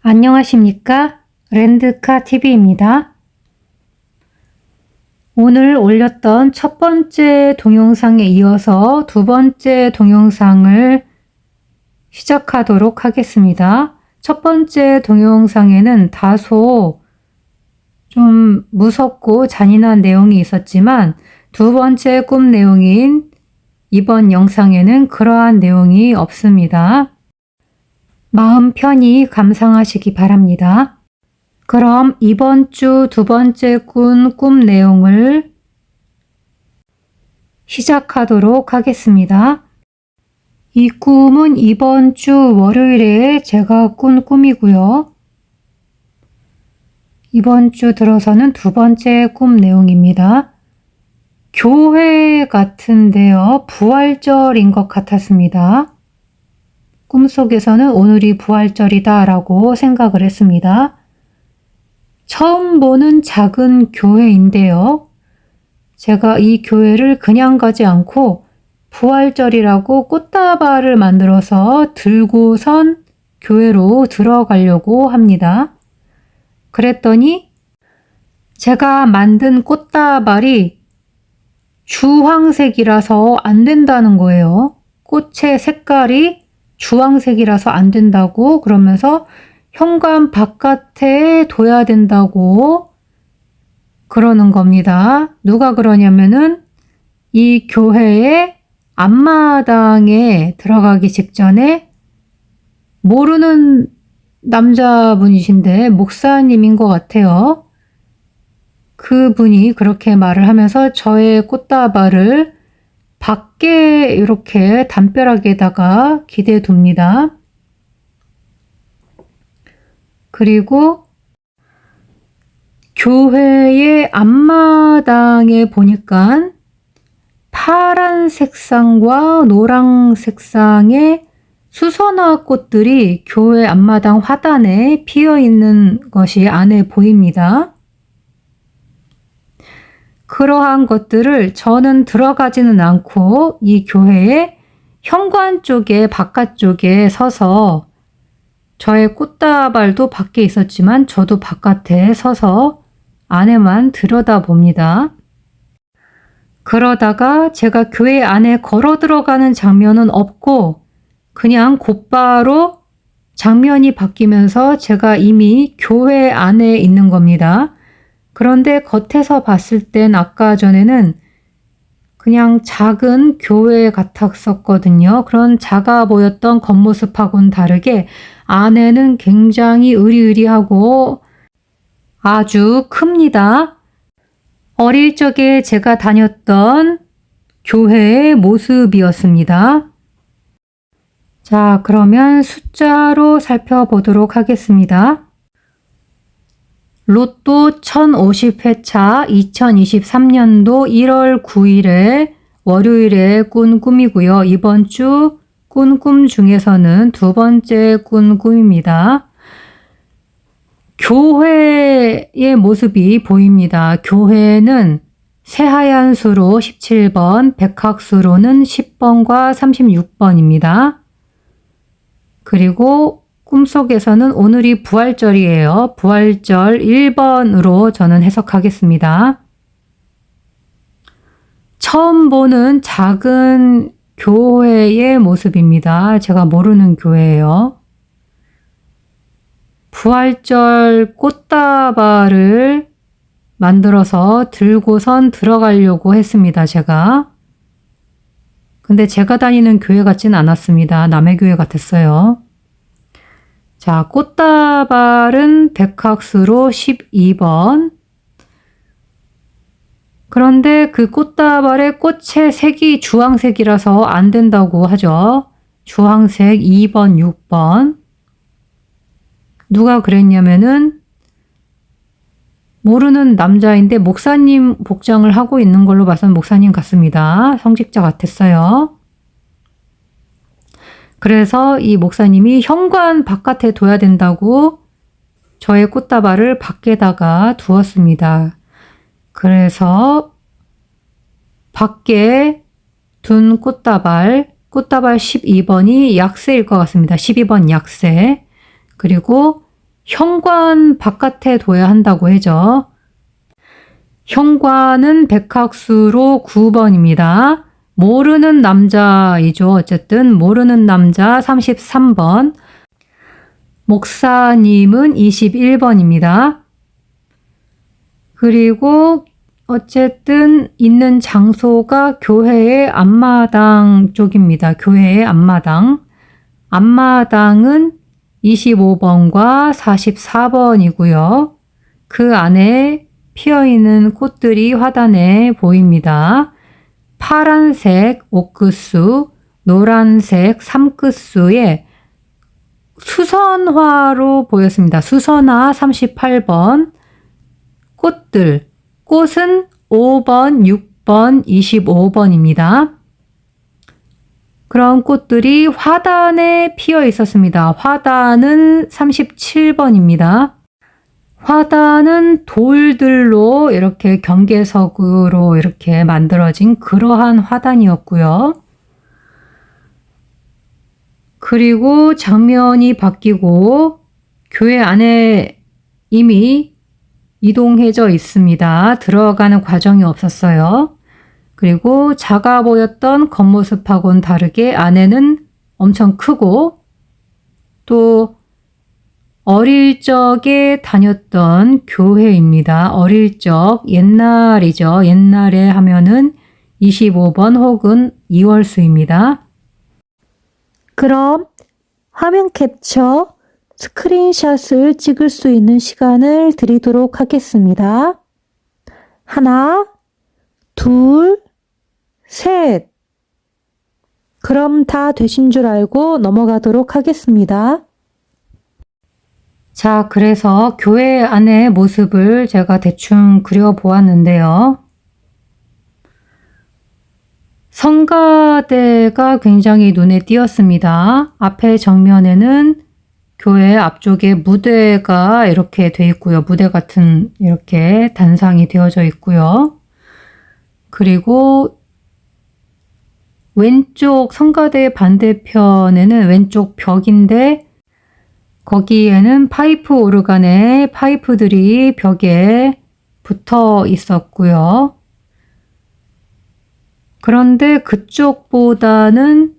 안녕하십니까? 렌드카TV입니다. 오늘 올렸던 첫 번째 동영상에 이어서 두 번째 동영상을 시작하도록 하겠습니다. 첫 번째 동영상에는 다소 좀 무섭고 잔인한 내용이 있었지만 두 번째 꿈 내용인 이번 영상에는 그러한 내용이 없습니다. 마음 편히 감상하시기 바랍니다. 그럼 이번 주 두 번째 꿈 내용을 시작하도록 하겠습니다. 이 꿈은 이번 주 월요일에 제가 꾼 꿈이고요. 이번 주 들어서는 두 번째 꿈 내용입니다. 교회 같은데요. 부활절인 것 같았습니다. 꿈속에서는 오늘이 부활절이다 라고 생각을 했습니다. 처음 보는 작은 교회인데요. 제가 이 교회를 그냥 가지 않고 부활절이라고 꽃다발을 만들어서 들고선 교회로 들어가려고 합니다. 그랬더니 제가 만든 꽃다발이 주황색이라서 안 된다는 거예요. 꽃의 색깔이 주황색이라서 안 된다고 그러면서 현관 바깥에 둬야 된다고 그러는 겁니다. 누가 그러냐면은 이 교회의 앞마당에 들어가기 직전에 모르는 남자분이신데 목사님인 것 같아요. 그분이 그렇게 말을 하면서 저의 꽃다발을 밖에 이렇게 담벼락에다가 기대 둡니다. 그리고 교회의 앞마당에 보니까 파란 색상과 노랑 색상의 수선화 꽃들이 교회 앞마당 화단에 피어 있는 것이 안에 보입니다. 그러한 것들을 저는 들어가지는 않고 이 교회의 현관 쪽에 바깥쪽에 서서 저의 꽃다발도 밖에 있었지만 저도 바깥에 서서 안에만 들여다봅니다. 그러다가 제가 교회 안에 걸어 들어가는 장면은 없고 그냥 곧바로 장면이 바뀌면서 제가 이미 교회 안에 있는 겁니다. 그런데 겉에서 봤을 땐 아까 전에는 그냥 작은 교회 같았었거든요. 그런 작아 보였던 겉모습하고는 다르게 안에는 굉장히 으리으리하고 아주 큽니다. 어릴 적에 제가 다녔던 교회의 모습이었습니다. 자, 그러면 숫자로 살펴보도록 하겠습니다. 로또 1050회차 2023년도 1월 9일에 월요일에 꾼 꿈이고요. 이번 주 꾼 꿈 중에서는 두 번째 꾼 꿈입니다. 교회의 모습이 보입니다. 교회는 새하얀 수로 17번, 백학수로는 10번과 36번입니다. 그리고 꿈속에서는 오늘이 부활절이에요. 부활절 1번으로 저는 해석하겠습니다. 처음 보는 작은 교회의 모습입니다. 제가 모르는 교회예요. 부활절 꽃다발을 만들어서 들고선 들어가려고 했습니다. 제가. 근데 제가 다니는 교회 같진 않았습니다. 남의 교회 같았어요. 자, 꽃다발은 백학수로 12번. 그런데 그 꽃다발의 꽃의 색이 주황색이라서 안 된다고 하죠. 주황색 2번, 6번. 누가 그랬냐면은 모르는 남자인데 목사님 복장을 하고 있는 걸로 봐서는 목사님 같습니다. 성직자 같았어요. 그래서 이 목사님이 현관 바깥에 둬야 된다고 저의 꽃다발을 밖에다가 두었습니다. 그래서 밖에 둔 꽃다발 12번이 약세일 것 같습니다. 12번 약세. 그리고 현관 바깥에 둬야 한다고 하죠. 현관은 백학수로 9번입니다. 모르는 남자이죠. 어쨌든 모르는 남자 33번. 목사님은 21번입니다. 그리고 어쨌든 있는 장소가 교회의 앞마당 쪽입니다. 교회의 앞마당. 앞마당은 25번과 44번이고요. 그 안에 피어있는 꽃들이 화단에 보입니다. 파란색 옥구수, 노란색 삼끝수에 수선화로 보였습니다. 수선화 38번. 꽃들, 꽃은 5번, 6번, 25번입니다. 그런 꽃들이 화단에 피어 있었습니다. 화단은 37번입니다. 화단은 돌들로 이렇게 경계석으로 이렇게 만들어진 그러한 화단이었고요. 그리고 장면이 바뀌고 교회 안에 이미 이동해져 있습니다. 들어가는 과정이 없었어요. 그리고 작아 보였던 겉모습하고는 다르게 안에는 엄청 크고 또 어릴 적에 다녔던 교회입니다. 어릴 적, 옛날이죠. 옛날에 하면은 25번 혹은 이월수입니다. 그럼 화면 캡처, 스크린샷을 찍을 수 있는 시간을 드리도록 하겠습니다. 하나, 둘, 셋. 그럼 다 되신 줄 알고 넘어가도록 하겠습니다. 자, 그래서 교회 안의 모습을 제가 대충 그려보았는데요. 성가대가 굉장히 눈에 띄었습니다. 앞에 정면에는 교회 앞쪽에 무대가 이렇게 돼 있고요. 무대 같은 이렇게 단상이 되어져 있고요. 그리고 왼쪽 성가대 반대편에는 왼쪽 벽인데 거기에는 파이프 오르간의 파이프들이 벽에 붙어 있었고요. 그런데 그쪽보다는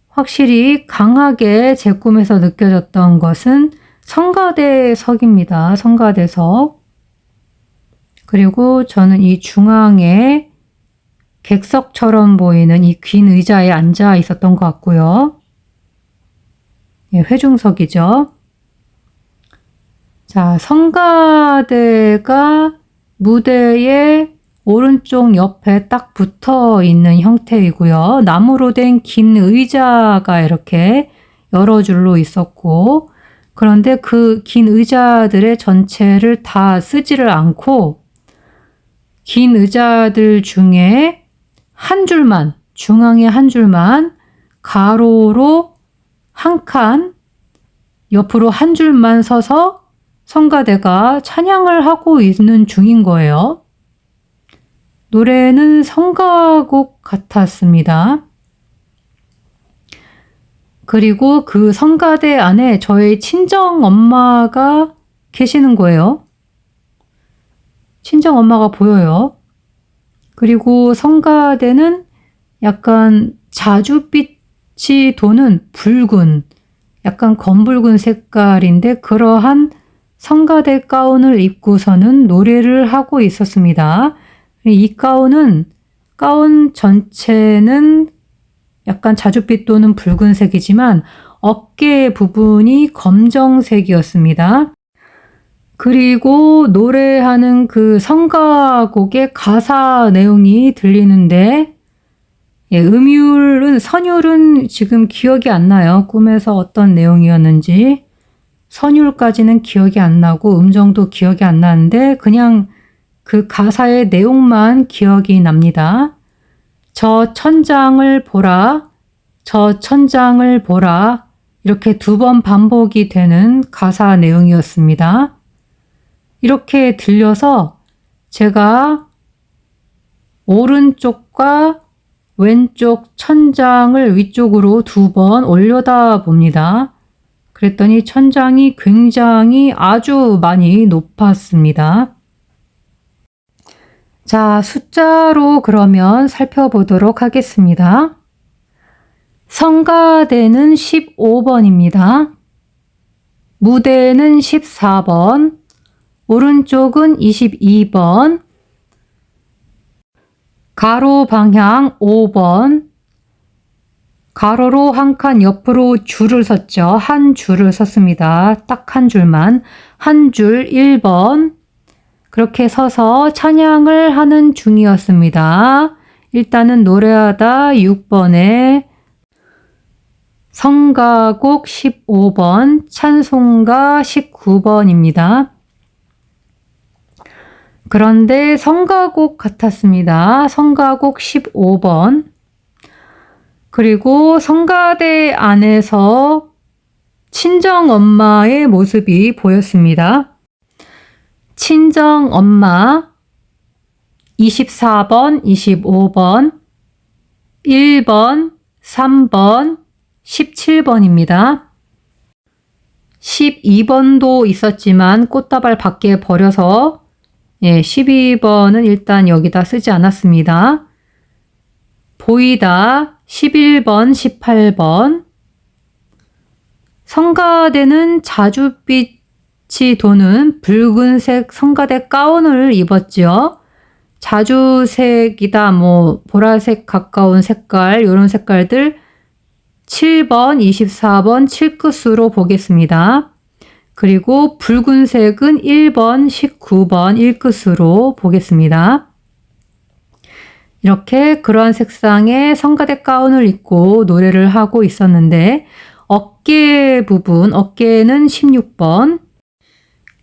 확실히 강하게 제 꿈에서 느껴졌던 것은 성가대석입니다. 성가대석. 그리고 저는 이 중앙에 객석처럼 보이는 이 긴 의자에 앉아 있었던 것 같고요. 예, 회중석이죠. 자, 성가대가 무대의 오른쪽 옆에 딱 붙어 있는 형태이고요. 나무로 된 긴 의자가 이렇게 여러 줄로 있었고, 그런데 그 긴 의자들의 전체를 다 쓰지를 않고, 긴 의자들 중에 한 줄만, 중앙에 한 줄만 가로로 한 칸, 옆으로 한 줄만 서서 성가대가 찬양을 하고 있는 중인 거예요. 노래는 성가곡 같았습니다. 그리고 그 성가대 안에 저의 친정 엄마가 계시는 거예요. 친정 엄마가 보여요. 그리고 성가대는 약간 자줏빛이 도는 붉은, 약간 검붉은 색깔인데 그러한 성가대 가운을 입고서는 노래를 하고 있었습니다. 이 가운 전체는 약간 자줏빛 도는 붉은색이지만 어깨 부분이 검정색이었습니다. 그리고 노래하는 그 성가곡의 가사 내용이 들리는데, 예, 선율은 지금 기억이 안 나요. 꿈에서 어떤 내용이었는지. 선율까지는 기억이 안 나고 음정도 기억이 안 나는데 그냥 그 가사의 내용만 기억이 납니다. 저 천장을 보라, 저 천장을 보라, 이렇게 2번 반복이 되는 가사 내용이었습니다. 이렇게 들려서 제가 오른쪽과 왼쪽 천장을 위쪽으로 2번 올려다 봅니다. 그랬더니 천장이 굉장히 아주 많이 높았습니다. 자, 숫자로 그러면 살펴보도록 하겠습니다. 성가대는 15번입니다. 무대는 14번, 오른쪽은 22번, 가로 방향 5번, 가로로 한 칸 옆으로 줄을 섰죠. 한 줄을 섰습니다. 딱 한 줄만. 한 줄 1번. 그렇게 서서 찬양을 하는 중이었습니다. 일단은 노래하다 6번에 성가곡 15번, 찬송가 19번입니다. 그런데 성가곡 같았습니다. 성가곡 15번. 그리고 성가대 안에서 친정엄마의 모습이 보였습니다. 친정엄마 24번, 25번, 1번, 3번, 17번입니다. 12번도 있었지만 꽃다발 밖에 버려서 12번은 일단 여기다 쓰지 않았습니다. 보이다 11번, 18번. 성가대는 자줏빛이 도는 붉은색 성가대 가운을 입었죠. 자주색이다, 보라색 가까운 색깔, 이런 색깔들 7번, 24번 7끝으로 보겠습니다. 그리고 붉은색은 1번, 19번 1끝으로 보겠습니다. 이렇게 그러한 색상의 성가대 가운을 입고 노래를 하고 있었는데 어깨 부분, 어깨는 16번,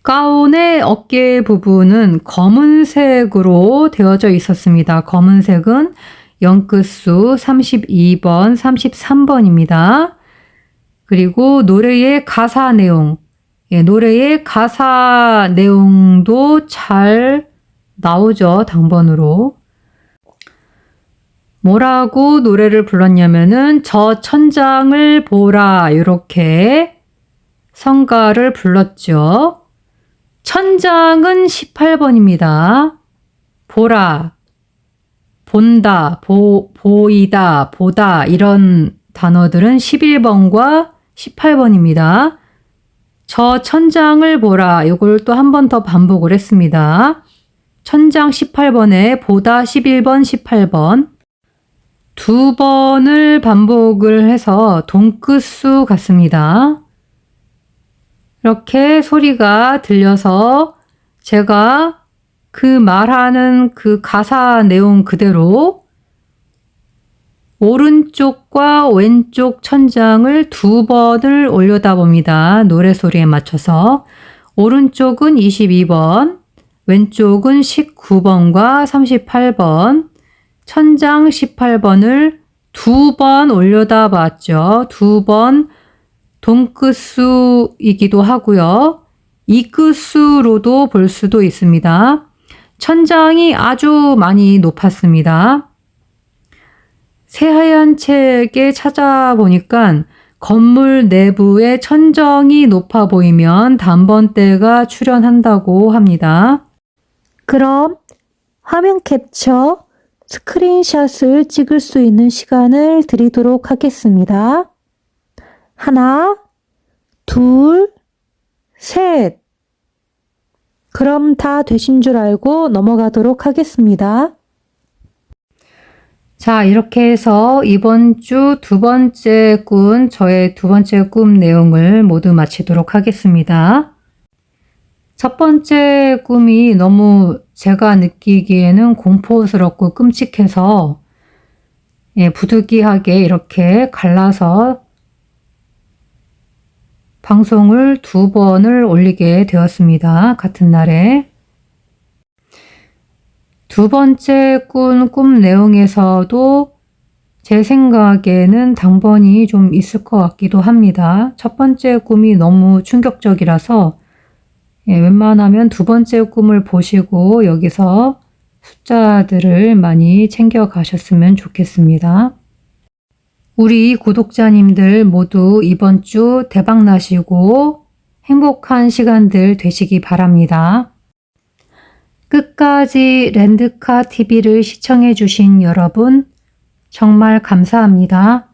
가운의 어깨 부분은 검은색으로 되어져 있었습니다. 검은색은 0끝수 32번, 33번입니다. 그리고 노래의 가사 내용, 노래의 가사 내용도 잘 나오죠. 당번으로. 뭐라고 노래를 불렀냐면은 저 천장을 보라, 이렇게 성가를 불렀죠. 천장은 18번입니다. 보라, 본다, 보이다, 보다 이런 단어들은 11번과 18번입니다. 저 천장을 보라, 이걸 또 한 번 더 반복을 했습니다. 천장 18번에 보다 11번, 18번. 두 번을 반복을 해서 동끝수 같습니다. 이렇게 소리가 들려서 제가 그 말하는 그 가사 내용 그대로 오른쪽과 왼쪽 천장을 두 번을 올려다 봅니다. 노래소리에 맞춰서. 오른쪽은 22번, 왼쪽은 19번과 38번, 천장 18번을 두 번 올려다 봤죠. 두 번 동끝수이기도 하고요. 이끝수로도 볼 수도 있습니다. 천장이 아주 많이 높았습니다. 새하얀 책에 찾아보니까 건물 내부의 천정이 높아 보이면 단번대가 출현한다고 합니다. 그럼 화면 캡처, 스크린샷을 찍을 수 있는 시간을 드리도록 하겠습니다. 하나, 둘, 셋. 그럼 다 되신 줄 알고 넘어가도록 하겠습니다. 자, 이렇게 해서 이번 주 두 번째 꿈, 저의 두 번째 꿈 내용을 모두 마치도록 하겠습니다. 첫 번째 꿈이 너무 제가 느끼기에는 공포스럽고 끔찍해서 부득이하게 이렇게 갈라서 방송을 두 번을 올리게 되었습니다. 같은 날에. 두 번째 꿈 내용에서도 제 생각에는 당번이 좀 있을 것 같기도 합니다. 첫 번째 꿈이 너무 충격적이라서 웬만하면 두 번째 꿈을 보시고 여기서 숫자들을 많이 챙겨 가셨으면 좋겠습니다. 우리 구독자님들 모두 이번 주 대박 나시고 행복한 시간들 되시기 바랍니다. 끝까지 렌드카 TV를 시청해 주신 여러분 정말 감사합니다.